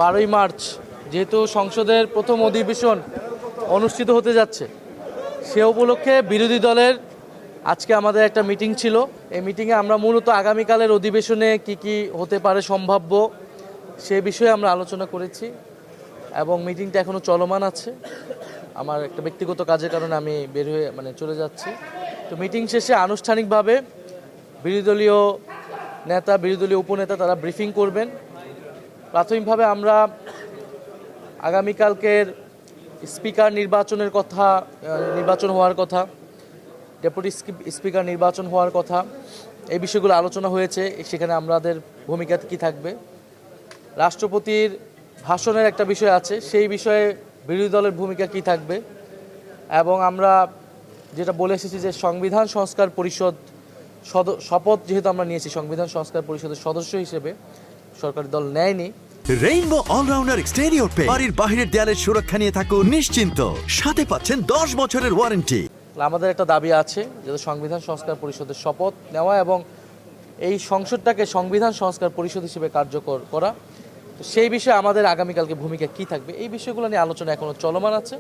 12ই March যেহেতু সংসদের প্রথম অধিবেশন অনুষ্ঠিত হতে যাচ্ছে, সে উপলক্ষে বিরোধী দলের আজকে আমাদের একটা মিটিং ছিল। এই মিটিংয়ে আমরা মূলত আগামীকালের অধিবেশনে কি হতে পারে সম্ভাব্য সে বিষয়ে আমরা আলোচনা করেছি এবং মিটিংটা এখনও চলমান আছে। আমার একটা ব্যক্তিগত কাজের কারণে আমি বের হয়ে চলে যাচ্ছি। তো মিটিং শেষে আনুষ্ঠানিকভাবে বিরোধী দলীয় নেতা, বিরোধী দলীয় উপনেতা তারা ব্রিফিং করবেন। প্রাথমিকভাবে আমরা আগামীকালকের স্পিকার নির্বাচন হওয়ার কথা, ডেপুটি স্পিকার নির্বাচন হওয়ার কথা, এই বিষয়গুলো আলোচনা হয়েছে। সেখানে আমাদের ভূমিকা কী থাকবে, রাষ্ট্রপতির ভাষণের একটা বিষয় আছে, সেই বিষয়ে বিরোধী দলের ভূমিকা কী থাকবে, এবং আমরা যেটা বলে এসেছি যে সংবিধান সংস্কার পরিষদ শপথ যেহেতু আমরা নিয়েছি সংবিধান সংস্কার পরিষদের সদস্য হিসেবে, সরকারি দল নেয়নি। রেইনবো অলরাউন্ডার এক্সটেরিয়র পেইন্ট বাড়ির বাহিরের দেয়ালের সুরক্ষা নিয়ে থাকুন নিশ্চিন্ত, সাথে পাচ্ছেন 10 বছরের ওয়ারেন্টি। আমাদের একটা দাবি আছে যে সংবিধান সংস্কার পরিষদের শপথ নেওয়া এবং এই সংসদটাকে সংবিধান সংস্কার পরিষদ হিসেবে কার্যকর করা। তো সেই বিষয়ে আমাদের আগামীকালকে ভূমিকা কী থাকবে, এই বিষয়গুলো নিয়ে আলোচনা এখনও চলমান আছে।